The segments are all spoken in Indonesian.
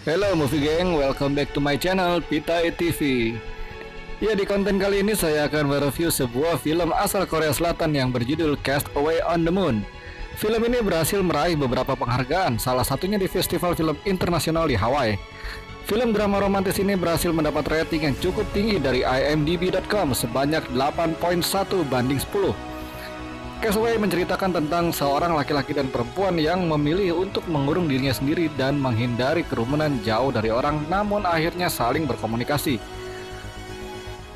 Hello Movie Gang, welcome back to my channel Pita TV. Ya, di konten kali ini saya akan mereview sebuah film asal Korea Selatan yang berjudul Castaway on the Moon. Film ini berhasil meraih beberapa penghargaan, salah satunya di Festival Film Internasional di Hawaii. Film drama romantis ini berhasil mendapat rating yang cukup tinggi dari imdb.com sebanyak 8.1 banding 10. Castaway menceritakan tentang seorang laki-laki dan perempuan yang memilih untuk mengurung dirinya sendiri dan menghindari kerumunan jauh dari orang, namun akhirnya saling berkomunikasi.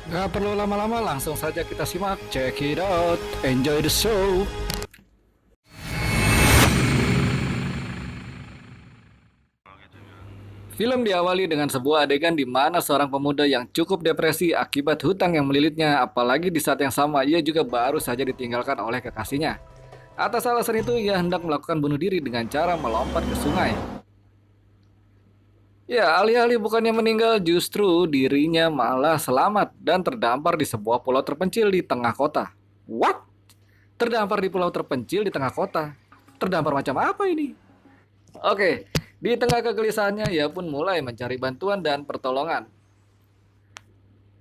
Gak perlu lama-lama, langsung saja kita simak. Check it out, enjoy the show. Film diawali dengan sebuah adegan di mana seorang pemuda yang cukup depresi akibat hutang yang melilitnya, apalagi di saat yang sama ia juga baru saja ditinggalkan oleh kekasihnya. Atas alasan itu, ia hendak melakukan bunuh diri dengan cara melompat ke sungai. Ya, alih-alih bukannya meninggal, justru dirinya malah selamat dan terdampar di sebuah pulau terpencil di tengah kota. What? Terdampar di pulau terpencil di tengah kota? Terdampar macam apa ini? Oke, di tengah kegelisahannya, ia pun mulai mencari bantuan dan pertolongan.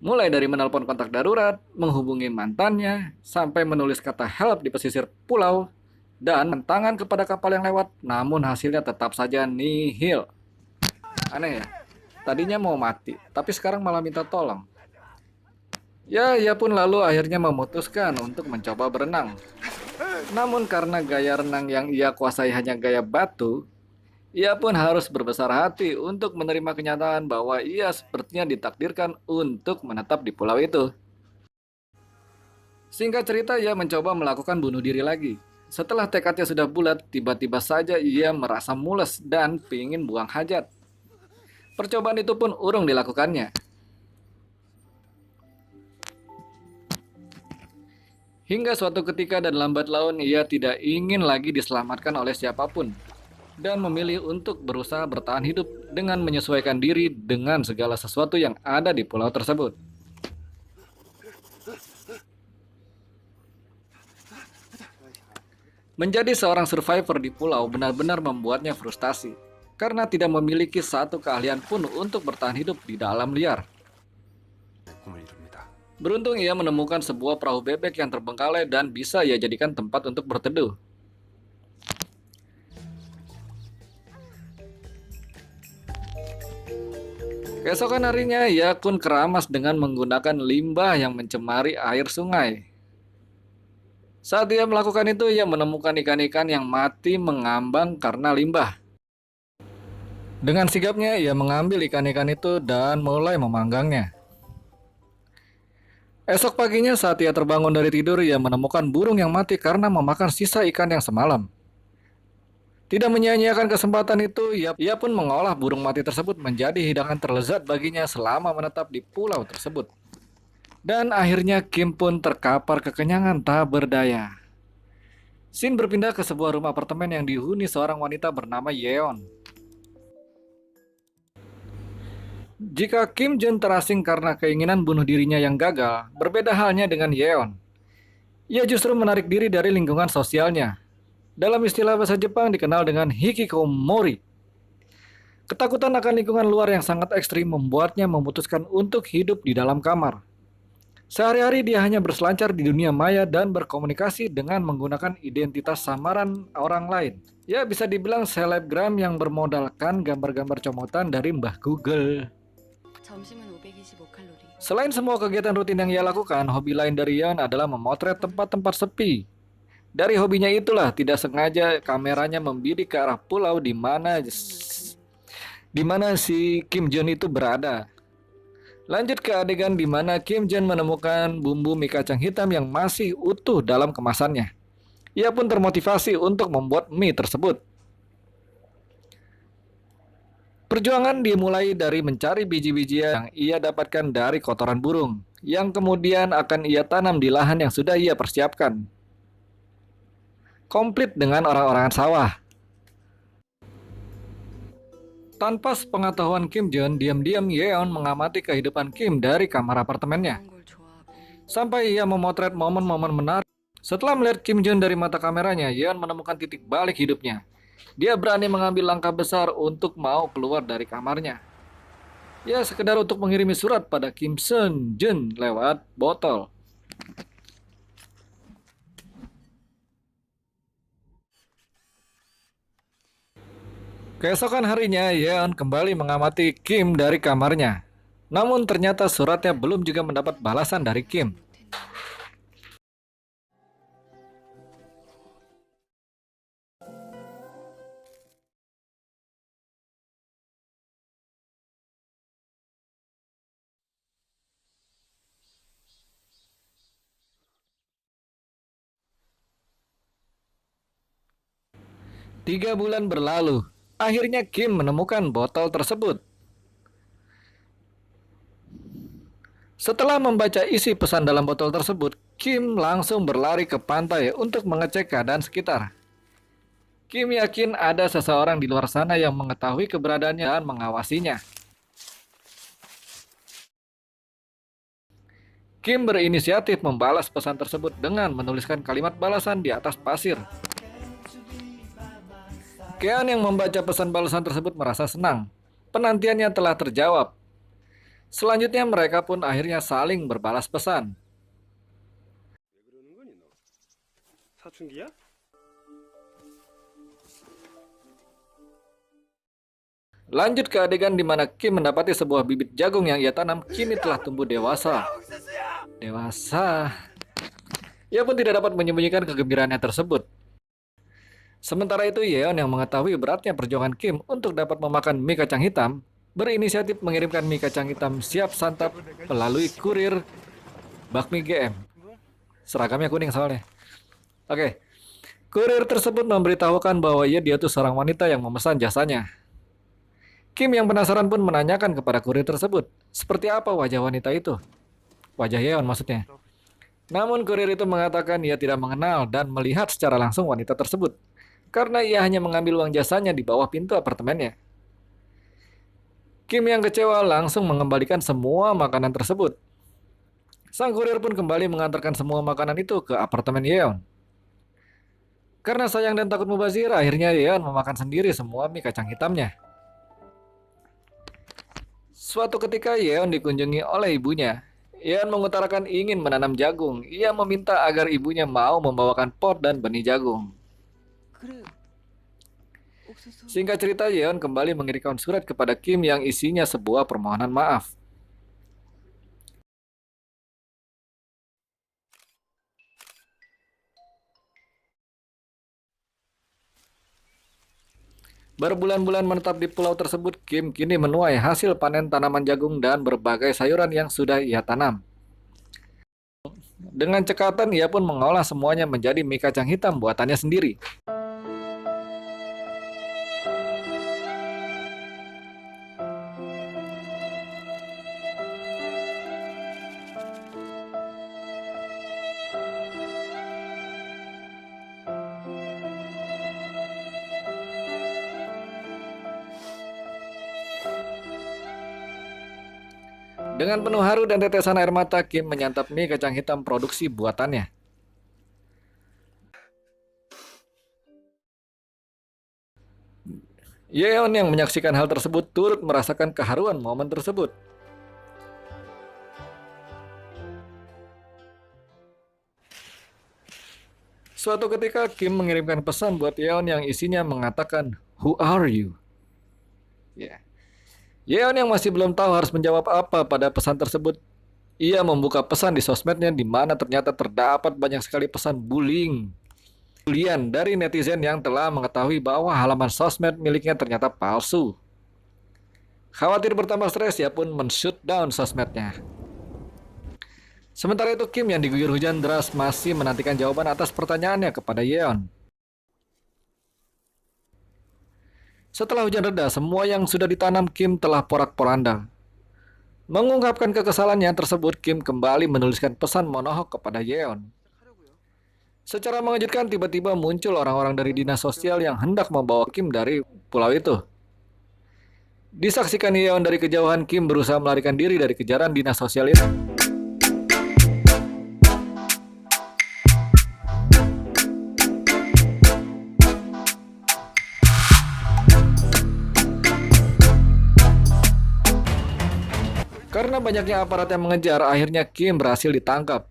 Mulai dari menelpon kontak darurat, menghubungi mantannya, sampai menulis kata help di pesisir pulau, dan tangan kepada kapal yang lewat, namun hasilnya tetap saja nihil. Aneh ya, tadinya mau mati, tapi sekarang malah minta tolong. Ya, ia pun lalu akhirnya memutuskan untuk mencoba berenang. Namun karena gaya renang yang ia kuasai hanya gaya batu, ia pun harus berbesar hati untuk menerima kenyataan bahwa ia sepertinya ditakdirkan untuk menetap di pulau itu. Singkat cerita, ia mencoba melakukan bunuh diri lagi. Setelah tekadnya sudah bulat, tiba-tiba saja ia merasa mules dan pingin buang hajat. Percobaan itu pun urung dilakukannya. Hingga suatu ketika dan lambat laun ia tidak ingin lagi diselamatkan oleh siapapun, dan memilih untuk berusaha bertahan hidup dengan menyesuaikan diri dengan segala sesuatu yang ada di pulau tersebut. Menjadi seorang survivor di pulau benar-benar membuatnya frustasi, karena tidak memiliki satu keahlian pun untuk bertahan hidup di dalam liar. Beruntung ia menemukan sebuah perahu bebek yang terbengkalai dan bisa ia jadikan tempat untuk berteduh. Keesokan harinya, ia pun keramas dengan menggunakan limbah yang mencemari air sungai. Saat ia melakukan itu, ia menemukan ikan-ikan yang mati mengambang karena limbah. Dengan sigapnya, ia mengambil ikan-ikan itu dan mulai memanggangnya. Esok paginya, saat ia terbangun dari tidur, ia menemukan burung yang mati karena memakan sisa ikan yang semalam. Tidak menyia-nyiakan kesempatan itu, ia pun mengolah burung mati tersebut menjadi hidangan terlezat baginya selama menetap di pulau tersebut. Dan akhirnya Kim pun terkapar kekenyangan tak berdaya. Scene berpindah ke sebuah rumah apartemen yang dihuni seorang wanita bernama Yeon. Jika Kim Jun terasing karena keinginan bunuh dirinya yang gagal, berbeda halnya dengan Yeon. Ia justru menarik diri dari lingkungan sosialnya. Dalam istilah bahasa Jepang dikenal dengan hikikomori. Ketakutan akan lingkungan luar yang sangat ekstrim membuatnya memutuskan untuk hidup di dalam kamar. Sehari-hari dia hanya berselancar di dunia maya dan berkomunikasi dengan menggunakan identitas samaran orang lain. Ya, bisa dibilang selebgram yang bermodalkan gambar-gambar comotan dari Mbah Google. Selain semua kegiatan rutin yang ia lakukan, hobi lain dari Yeon adalah memotret tempat-tempat sepi. Dari hobinya itulah tidak sengaja kameranya membidik ke arah pulau di mana si Kim Jun itu berada. Lanjut ke adegan di mana Kim Jun menemukan bumbu mie kacang hitam yang masih utuh dalam kemasannya. Ia pun termotivasi untuk membuat mie tersebut. Perjuangan dimulai dari mencari biji-bijian yang ia dapatkan dari kotoran burung, yang kemudian akan ia tanam di lahan yang sudah ia persiapkan. Komplit dengan orang-orangan sawah. Tanpa sepengetahuan Kim Jun, diam-diam Yeon mengamati kehidupan Kim dari kamar apartemennya. Sampai ia memotret momen-momen menarik. Setelah melihat Kim Jun dari mata kameranya, Yeon menemukan titik balik hidupnya. Dia berani mengambil langkah besar untuk mau keluar dari kamarnya. Ya, sekedar untuk mengirimi surat pada Kim Seon Jun lewat botol. Keesokan harinya, Yeon kembali mengamati Kim dari kamarnya. Namun ternyata suratnya belum juga mendapat balasan dari Kim. Tiga bulan berlalu. Akhirnya Kim menemukan botol tersebut. Setelah membaca isi pesan dalam botol tersebut, Kim langsung berlari ke pantai untuk mengecek keadaan sekitar. Kim yakin ada seseorang di luar sana yang mengetahui keberadaannya dan mengawasinya. Kim berinisiatif membalas pesan tersebut dengan menuliskan kalimat balasan di atas pasir. Keon yang membaca pesan balasan tersebut merasa senang. Penantiannya telah terjawab. Selanjutnya mereka pun akhirnya saling berbalas pesan. Lanjut ke adegan di mana Kim mendapati sebuah bibit jagung yang ia tanam kini telah tumbuh dewasa. Dewasa. Ia pun tidak dapat menyembunyikan kegembiraannya tersebut. Sementara itu, Yeon yang mengetahui beratnya perjuangan Kim untuk dapat memakan mie kacang hitam, berinisiatif mengirimkan mie kacang hitam siap santap melalui kurir bakmi GM. Seragamnya kuning soalnya. Oke. Kurir tersebut memberitahukan bahwa dia tuh seorang wanita yang memesan jasanya. Kim yang penasaran pun menanyakan kepada kurir tersebut, seperti apa wajah wanita itu? Wajah Yeon maksudnya. Namun kurir itu mengatakan ia tidak mengenal dan melihat secara langsung wanita tersebut, karena ia hanya mengambil uang jasanya di bawah pintu apartemennya. Kim yang kecewa langsung mengembalikan semua makanan tersebut. Sang kurir pun kembali mengantarkan semua makanan itu ke apartemen Yeon. Karena sayang dan takut mubazir, akhirnya Yeon memakan sendiri semua mie kacang hitamnya. Suatu ketika Yeon dikunjungi oleh ibunya. Yeon mengutarakan ingin menanam jagung. Ia meminta agar ibunya mau membawakan pot dan benih jagung. Singkat cerita, Yeon kembali mengirimkan surat kepada Kim yang isinya sebuah permohonan maaf. Berbulan-bulan menetap di pulau tersebut, Kim kini menuai hasil panen tanaman jagung dan berbagai sayuran yang sudah ia tanam. Dengan cekatan, ia pun mengolah semuanya menjadi mie kacang hitam buatannya sendiri. Dengan penuh haru dan tetesan air mata, Kim menyantap mie kacang hitam produksi buatannya. Yeon yang menyaksikan hal tersebut turut merasakan keharuan momen tersebut. Suatu ketika, Kim mengirimkan pesan buat Yeon yang isinya mengatakan, "Who are you?" Ya. Yeon yang masih belum tahu harus menjawab apa pada pesan tersebut. Ia membuka pesan di sosmednya di mana ternyata terdapat banyak sekali pesan bullying. Bulian dari netizen yang telah mengetahui bahwa halaman sosmed miliknya ternyata palsu. Khawatir bertambah stres, ia pun men-shutdown sosmednya. Sementara itu Kim yang diguyur hujan deras masih menantikan jawaban atas pertanyaannya kepada Yeon. Setelah hujan reda, semua yang sudah ditanam Kim telah porak-poranda. Mengungkapkan kekesalannya tersebut, Kim kembali menuliskan pesan monohok kepada Yeon. Secara mengejutkan, tiba-tiba muncul orang-orang dari dinas sosial yang hendak membawa Kim dari pulau itu. Disaksikan Yeon dari kejauhan, Kim berusaha melarikan diri dari kejaran dinas sosial itu. Karena banyaknya aparat yang mengejar, akhirnya Kim berhasil ditangkap.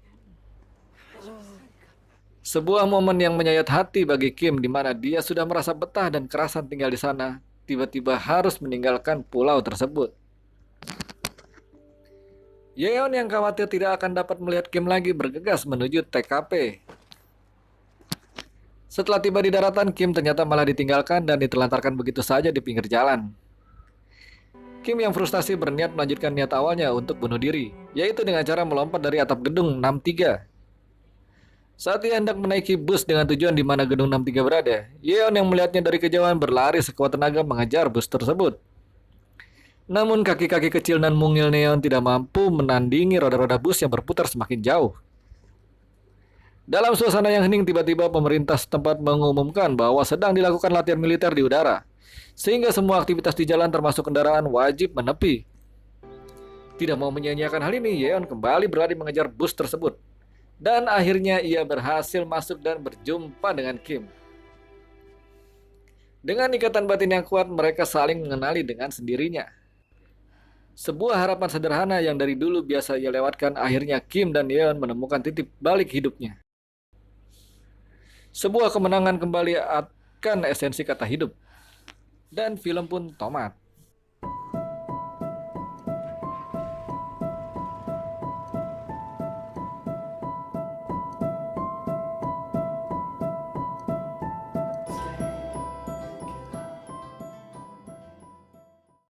Sebuah momen yang menyayat hati bagi Kim di mana dia sudah merasa betah dan kerasan tinggal di sana, tiba-tiba harus meninggalkan pulau tersebut. Yeon yang khawatir tidak akan dapat melihat Kim lagi bergegas menuju TKP. Setelah tiba di daratan, Kim ternyata malah ditinggalkan dan ditelantarkan begitu saja di pinggir jalan. Kim yang frustasi berniat melanjutkan niat awalnya untuk bunuh diri, yaitu dengan cara melompat dari atap gedung 63. Saat ia hendak menaiki bus dengan tujuan di mana gedung 63 berada, Yeon yang melihatnya dari kejauhan berlari sekuat tenaga mengejar bus tersebut. Namun kaki-kaki kecil dan mungil Neon tidak mampu menandingi roda-roda bus yang berputar semakin jauh. Dalam suasana yang hening, tiba-tiba pemerintah setempat mengumumkan bahwa sedang dilakukan latihan militer di udara, sehingga semua aktivitas di jalan termasuk kendaraan wajib menepi. Tidak mau menyia-nyiakan hal ini, Yeon kembali berlari mengejar bus tersebut. Dan akhirnya ia berhasil masuk dan berjumpa dengan Kim. Dengan ikatan batin yang kuat, mereka saling mengenali dengan sendirinya. Sebuah harapan sederhana yang dari dulu biasa ia lewatkan, akhirnya Kim dan Yeon menemukan titik balik hidupnya. Sebuah kemenangan kembali akan esensi kata hidup. Dan film pun tamat.